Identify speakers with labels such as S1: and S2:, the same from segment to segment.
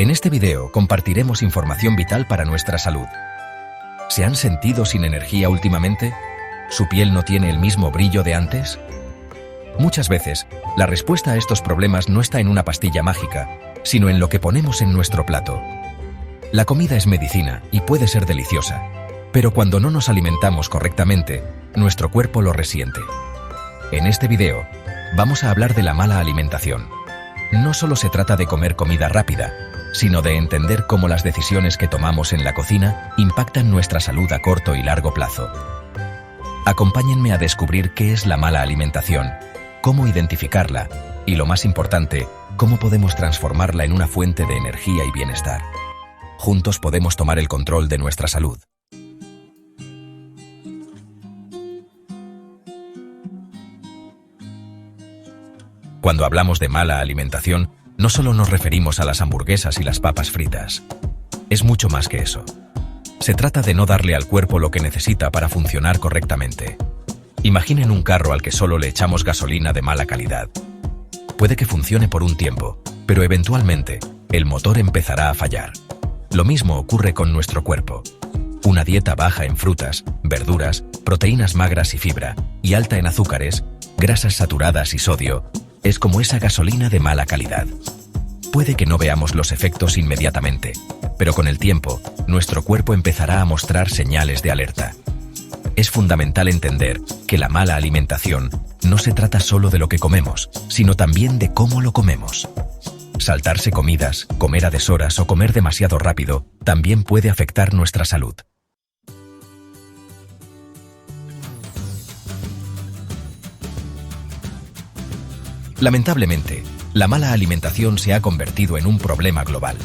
S1: En este video compartiremos información vital para nuestra salud. ¿Se han sentido sin energía últimamente? ¿Su piel no tiene el mismo brillo de antes? Muchas veces, la respuesta a estos problemas no está en una pastilla mágica, sino en lo que ponemos en nuestro plato. La comida es medicina y puede ser deliciosa, pero cuando no nos alimentamos correctamente, nuestro cuerpo lo resiente. En este video, vamos a hablar de la mala alimentación. No solo se trata de comer comida rápida, sino de entender cómo las decisiones que tomamos en la cocina impactan nuestra salud a corto y largo plazo. Acompáñenme a descubrir qué es la mala alimentación, cómo identificarla y, lo más importante, cómo podemos transformarla en una fuente de energía y bienestar. Juntos podemos tomar el control de nuestra salud. Cuando hablamos de mala alimentación, no solo nos referimos a las hamburguesas y las papas fritas. Es mucho más que eso. Se trata de no darle al cuerpo lo que necesita para funcionar correctamente. Imaginen un carro al que solo le echamos gasolina de mala calidad. Puede que funcione por un tiempo, pero eventualmente el motor empezará a fallar. Lo mismo ocurre con nuestro cuerpo. Una dieta baja en frutas, verduras, proteínas magras y fibra, y alta en azúcares, grasas saturadas y sodio, es como esa gasolina de mala calidad. Puede que no veamos los efectos inmediatamente, pero con el tiempo, nuestro cuerpo empezará a mostrar señales de alerta. Es fundamental entender que la mala alimentación no se trata solo de lo que comemos, sino también de cómo lo comemos. Saltarse comidas, comer a deshoras o comer demasiado rápido también puede afectar nuestra salud. Lamentablemente, la mala alimentación se ha convertido en un problema global.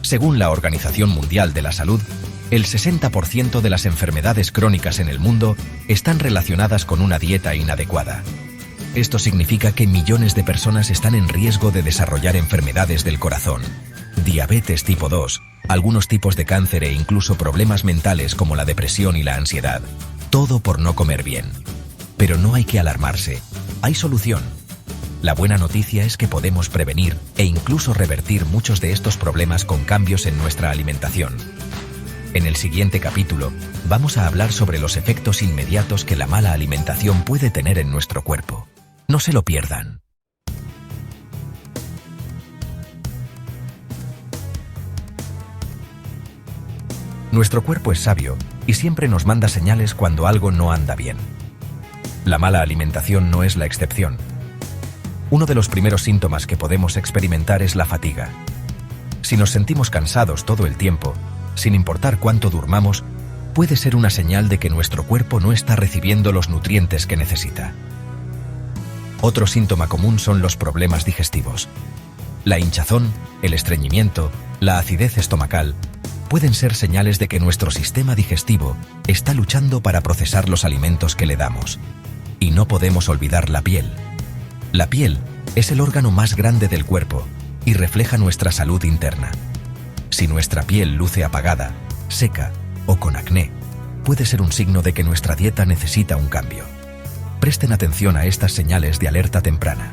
S1: Según la Organización Mundial de la Salud, el 60% de las enfermedades crónicas en el mundo están relacionadas con una dieta inadecuada. Esto significa que millones de personas están en riesgo de desarrollar enfermedades del corazón, diabetes tipo 2, algunos tipos de cáncer e incluso problemas mentales como la depresión y la ansiedad. Todo por no comer bien. Pero no hay que alarmarse. Hay solución. La buena noticia es que podemos prevenir e incluso revertir muchos de estos problemas con cambios en nuestra alimentación. En el siguiente capítulo, vamos a hablar sobre los efectos inmediatos que la mala alimentación puede tener en nuestro cuerpo. No se lo pierdan. Nuestro cuerpo es sabio y siempre nos manda señales cuando algo no anda bien. La mala alimentación no es la excepción. Uno de los primeros síntomas que podemos experimentar es la fatiga. Si nos sentimos cansados todo el tiempo, sin importar cuánto durmamos, puede ser una señal de que nuestro cuerpo no está recibiendo los nutrientes que necesita. Otro síntoma común son los problemas digestivos. La hinchazón, el estreñimiento, la acidez estomacal pueden ser señales de que nuestro sistema digestivo está luchando para procesar los alimentos que le damos. Y no podemos olvidar la piel. La piel es el órgano más grande del cuerpo y refleja nuestra salud interna. Si nuestra piel luce apagada, seca o con acné, puede ser un signo de que nuestra dieta necesita un cambio. Presten atención a estas señales de alerta temprana.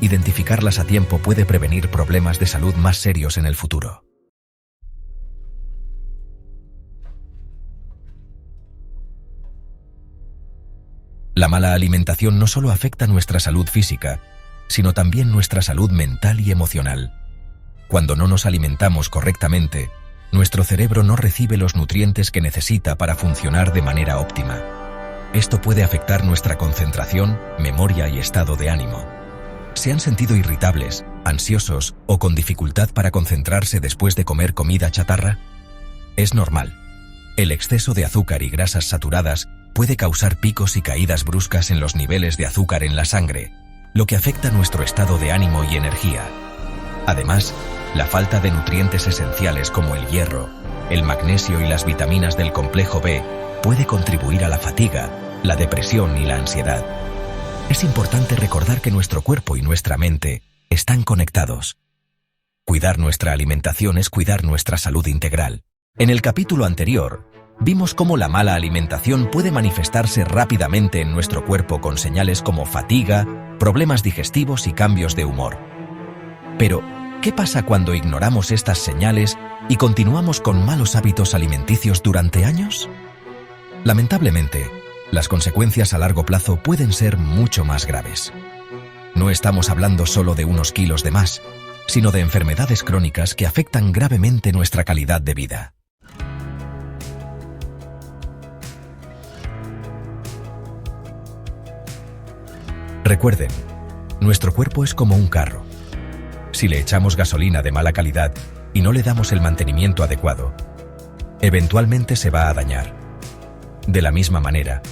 S1: Identificarlas a tiempo puede prevenir problemas de salud más serios en el futuro. La mala alimentación no solo afecta nuestra salud física, sino también nuestra salud mental y emocional. Cuando no nos alimentamos correctamente, nuestro cerebro no recibe los nutrientes que necesita para funcionar de manera óptima. Esto puede afectar nuestra concentración, memoria y estado de ánimo. ¿Se han sentido irritables, ansiosos o con dificultad para concentrarse después de comer comida chatarra? Es normal. El exceso de azúcar y grasas saturadas puede causar picos y caídas bruscas en los niveles de azúcar en la sangre, lo que afecta nuestro estado de ánimo y energía. Además, la falta de nutrientes esenciales como el hierro, el magnesio y las vitaminas del complejo B puede contribuir a la fatiga, la depresión y la ansiedad. Es importante recordar que nuestro cuerpo y nuestra mente están conectados. Cuidar nuestra alimentación es cuidar nuestra salud integral. En el capítulo anterior, vimos cómo la mala alimentación puede manifestarse rápidamente en nuestro cuerpo con señales como fatiga, problemas digestivos y cambios de humor. Pero, ¿Qué pasa cuando ignoramos estas señales y continuamos con malos hábitos alimenticios durante años? Lamentablemente, las consecuencias a largo plazo pueden ser mucho más graves. No estamos hablando solo de unos kilos de más, sino de enfermedades crónicas que afectan gravemente nuestra calidad de vida. Recuerden, nuestro cuerpo es como un carro. Si le echamos gasolina de mala calidad y no le damos el mantenimiento adecuado, eventualmente se va a dañar. De la misma manera,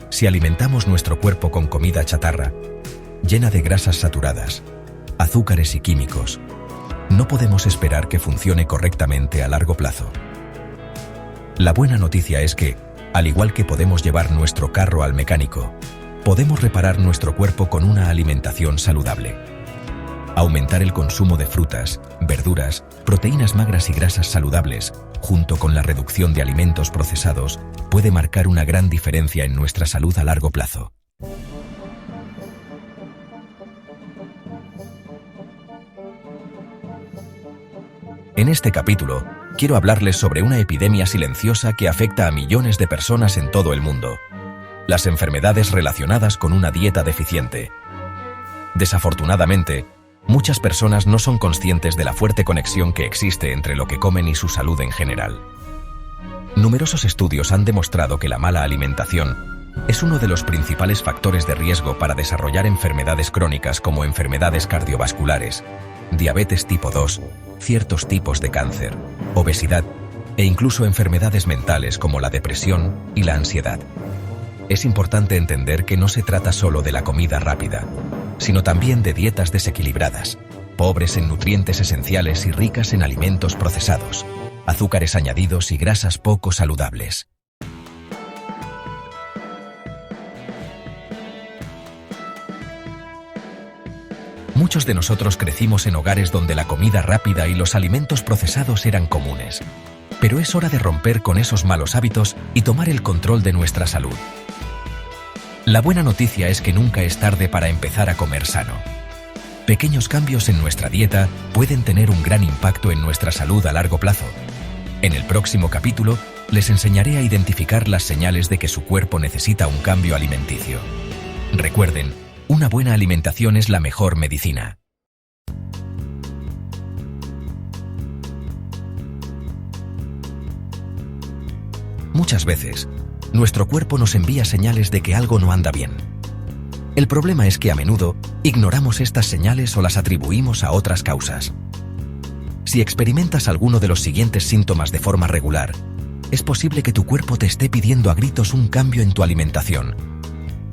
S1: si alimentamos nuestro cuerpo con comida chatarra, llena de grasas saturadas, azúcares y químicos, no podemos esperar que funcione correctamente a largo plazo. La buena noticia es que, al igual que podemos llevar nuestro carro al mecánico, podemos reparar nuestro cuerpo con una alimentación saludable. Aumentar el consumo de frutas, verduras, proteínas magras y grasas saludables, junto con la reducción de alimentos procesados, puede marcar una gran diferencia en nuestra salud a largo plazo. En este capítulo, quiero hablarles sobre una epidemia silenciosa que afecta a millones de personas en todo el mundo: las enfermedades relacionadas con una dieta deficiente. Desafortunadamente, muchas personas no son conscientes de la fuerte conexión que existe entre lo que comen y su salud en general. Numerosos estudios han demostrado que la mala alimentación es uno de los principales factores de riesgo para desarrollar enfermedades crónicas como enfermedades cardiovasculares, diabetes tipo 2, ciertos tipos de cáncer, obesidad e incluso enfermedades mentales como la depresión y la ansiedad. Es importante entender que no se trata solo de la comida rápida, sino también de dietas desequilibradas, pobres en nutrientes esenciales y ricas en alimentos procesados, azúcares añadidos y grasas poco saludables. Muchos de nosotros crecimos en hogares donde la comida rápida y los alimentos procesados eran comunes, pero es hora de romper con esos malos hábitos y tomar el control de nuestra salud. La buena noticia es que nunca es tarde para empezar a comer sano. Pequeños cambios en nuestra dieta pueden tener un gran impacto en nuestra salud a largo plazo. En el próximo capítulo, les enseñaré a identificar las señales de que su cuerpo necesita un cambio alimenticio. Recuerden, una buena alimentación es la mejor medicina. Muchas veces, nuestro cuerpo nos envía señales de que algo no anda bien. El problema es que a menudo ignoramos estas señales o las atribuimos a otras causas. Si experimentas alguno de los siguientes síntomas de forma regular, es posible que tu cuerpo te esté pidiendo a gritos un cambio en tu alimentación.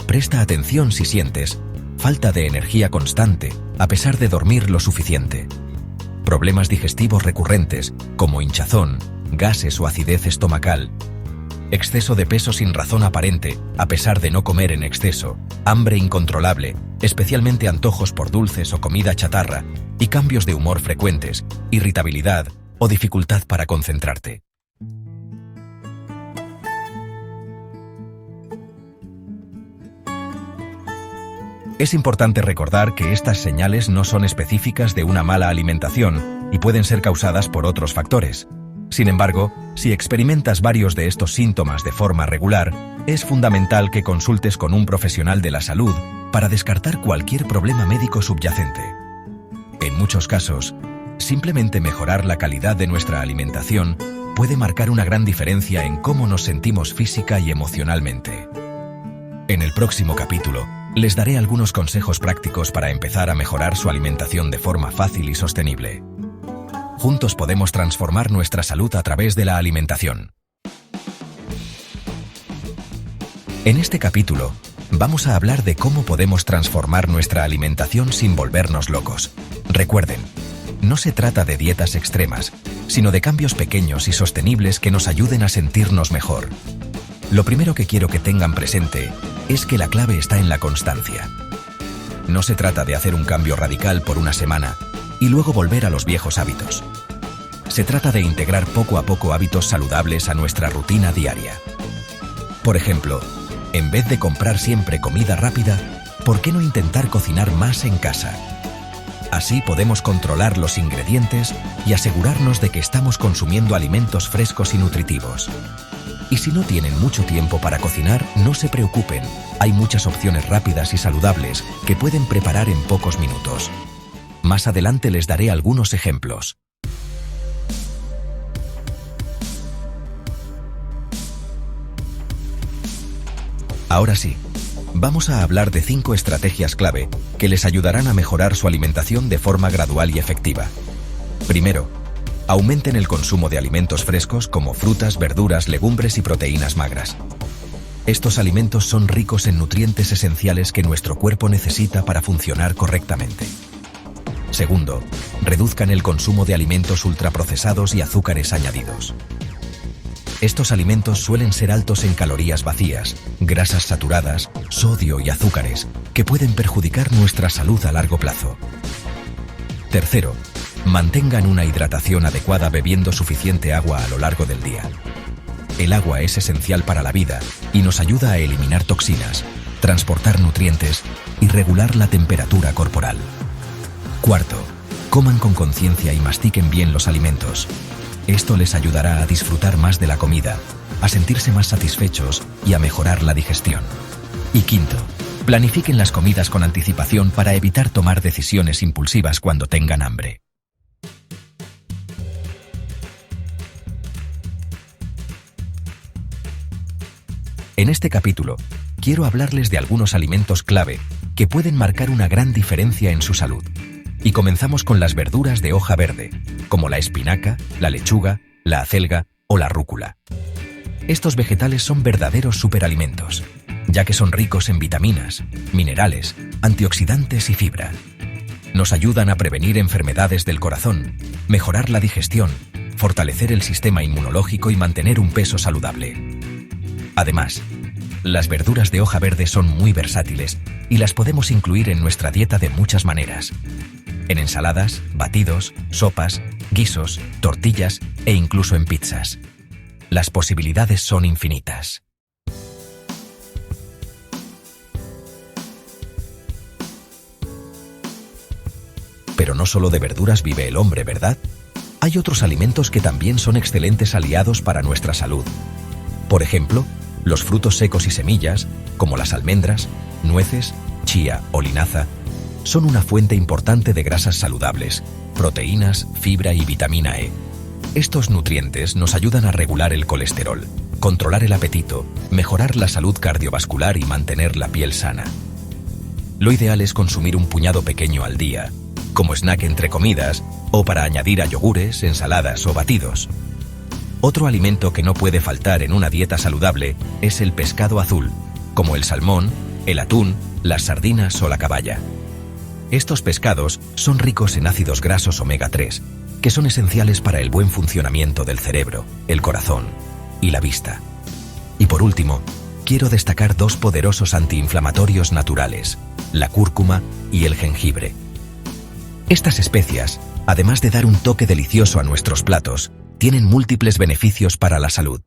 S1: Presta atención si sientes falta de energía constante, a pesar de dormir lo suficiente. Problemas digestivos recurrentes, como hinchazón, gases o acidez estomacal. Exceso de peso sin razón aparente, a pesar de no comer en exceso, hambre incontrolable, especialmente antojos por dulces o comida chatarra, y cambios de humor frecuentes, irritabilidad o dificultad para concentrarte. Es importante recordar que estas señales no son específicas de una mala alimentación y pueden ser causadas por otros factores. Sin embargo, si experimentas varios de estos síntomas de forma regular, es fundamental que consultes con un profesional de la salud para descartar cualquier problema médico subyacente. En muchos casos, simplemente mejorar la calidad de nuestra alimentación puede marcar una gran diferencia en cómo nos sentimos física y emocionalmente. En el próximo capítulo, les daré algunos consejos prácticos para empezar a mejorar su alimentación de forma fácil y sostenible. Juntos podemos transformar nuestra salud a través de la alimentación. En este capítulo, vamos a hablar de cómo podemos transformar nuestra alimentación sin volvernos locos. Recuerden, no se trata de dietas extremas, sino de cambios pequeños y sostenibles que nos ayuden a sentirnos mejor. Lo primero que quiero que tengan presente es que la clave está en la constancia. No se trata de hacer un cambio radical por una semana y luego volver a los viejos hábitos. Se trata de integrar poco a poco hábitos saludables a nuestra rutina diaria. Por ejemplo, en vez de comprar siempre comida rápida, ¿por qué no intentar cocinar más en casa? Así podemos controlar los ingredientes y asegurarnos de que estamos consumiendo alimentos frescos y nutritivos. Y si no tienen mucho tiempo para cocinar, no se preocupen. Hay muchas opciones rápidas y saludables que pueden preparar en pocos minutos. Más adelante les daré algunos ejemplos. Ahora sí, vamos a hablar de 5 estrategias clave que les ayudarán a mejorar su alimentación de forma gradual y efectiva. Primero, aumenten el consumo de alimentos frescos como frutas, verduras, legumbres y proteínas magras. Estos alimentos son ricos en nutrientes esenciales que nuestro cuerpo necesita para funcionar correctamente. Segundo, reduzcan el consumo de alimentos ultraprocesados y azúcares añadidos. Estos alimentos suelen ser altos en calorías vacías, grasas saturadas, sodio y azúcares, que pueden perjudicar nuestra salud a largo plazo. Tercero, mantengan una hidratación adecuada bebiendo suficiente agua a lo largo del día. El agua es esencial para la vida y nos ayuda a eliminar toxinas, transportar nutrientes y regular la temperatura corporal. Cuarto, coman con conciencia y mastiquen bien los alimentos. Esto les ayudará a disfrutar más de la comida, a sentirse más satisfechos y a mejorar la digestión. Y quinto, planifiquen las comidas con anticipación para evitar tomar decisiones impulsivas cuando tengan hambre. En este capítulo, quiero hablarles de algunos alimentos clave que pueden marcar una gran diferencia en su salud. Y comenzamos con las verduras de hoja verde, como la espinaca, la lechuga, la acelga o la rúcula. Estos vegetales son verdaderos superalimentos, ya que son ricos en vitaminas, minerales, antioxidantes y fibra. Nos ayudan a prevenir enfermedades del corazón, mejorar la digestión, fortalecer el sistema inmunológico y mantener un peso saludable. Además, las verduras de hoja verde son muy versátiles y las podemos incluir en nuestra dieta de muchas maneras. En ensaladas, batidos, sopas, guisos, tortillas e incluso en pizzas. Las posibilidades son infinitas. Pero no solo de verduras vive el hombre, ¿verdad? Hay otros alimentos que también son excelentes aliados para nuestra salud. Por ejemplo, los frutos secos y semillas, como las almendras, nueces, chía o linaza, son una fuente importante de grasas saludables, proteínas, fibra y vitamina E. Estos nutrientes nos ayudan a regular el colesterol, controlar el apetito, mejorar la salud cardiovascular y mantener la piel sana. Lo ideal es consumir un puñado pequeño al día, como snack entre comidas o para añadir a yogures, ensaladas o batidos. Otro alimento que no puede faltar en una dieta saludable es el pescado azul, como el salmón, el atún, las sardinas o la caballa. Estos pescados son ricos en ácidos grasos omega 3, que son esenciales para el buen funcionamiento del cerebro, el corazón y la vista. Y por último, quiero destacar 2 poderosos antiinflamatorios naturales, la cúrcuma y el jengibre. Estas especias, además de dar un toque delicioso a nuestros platos, tienen múltiples beneficios para la salud.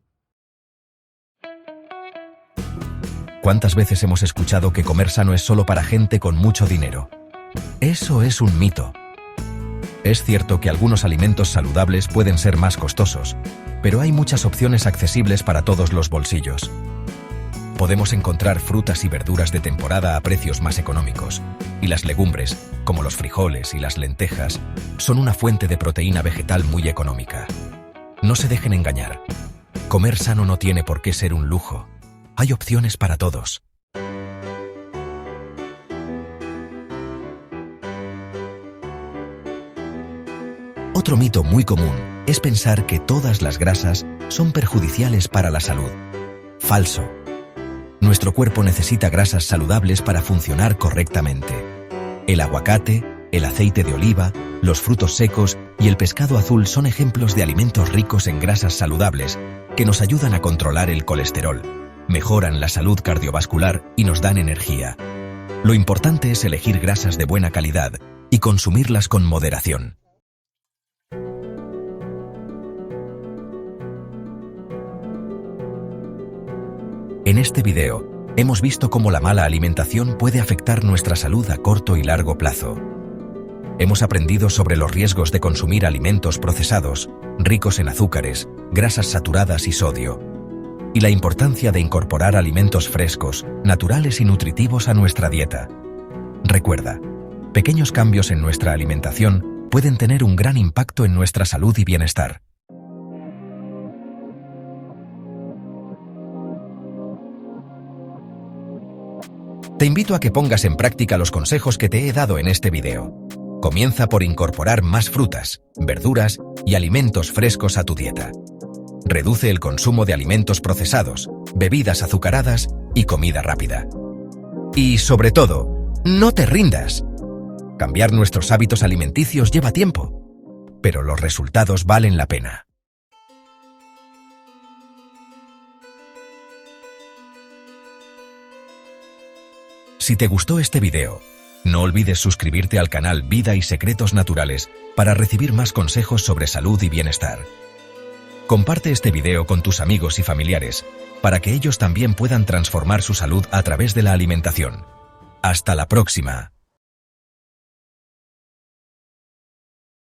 S1: ¿Cuántas veces hemos escuchado que comer sano es solo para gente con mucho dinero? Eso es un mito. Es cierto que algunos alimentos saludables pueden ser más costosos, pero hay muchas opciones accesibles para todos los bolsillos. Podemos encontrar frutas y verduras de temporada a precios más económicos, y las legumbres, como los frijoles y las lentejas, son una fuente de proteína vegetal muy económica. No se dejen engañar. Comer sano no tiene por qué ser un lujo. Hay opciones para todos. Otro mito muy común es pensar que todas las grasas son perjudiciales para la salud. Falso. Nuestro cuerpo necesita grasas saludables para funcionar correctamente. El aguacate, el aceite de oliva, los frutos secos y el pescado azul son ejemplos de alimentos ricos en grasas saludables que nos ayudan a controlar el colesterol, mejoran la salud cardiovascular y nos dan energía. Lo importante es elegir grasas de buena calidad y consumirlas con moderación. En este video, hemos visto cómo la mala alimentación puede afectar nuestra salud a corto y largo plazo. Hemos aprendido sobre los riesgos de consumir alimentos procesados, ricos en azúcares, grasas saturadas y sodio, y la importancia de incorporar alimentos frescos, naturales y nutritivos a nuestra dieta. Recuerda, pequeños cambios en nuestra alimentación pueden tener un gran impacto en nuestra salud y bienestar. Te invito a que pongas en práctica los consejos que te he dado en este video. Comienza por incorporar más frutas, verduras y alimentos frescos a tu dieta. Reduce el consumo de alimentos procesados, bebidas azucaradas y comida rápida. Y sobre todo, no te rindas. Cambiar nuestros hábitos alimenticios lleva tiempo, pero los resultados valen la pena. Si te gustó este video, no olvides suscribirte al canal Vida y Secretos Naturales para recibir más consejos sobre salud y bienestar. Comparte este video con tus amigos y familiares para que ellos también puedan transformar su salud a través de la alimentación. ¡Hasta la próxima!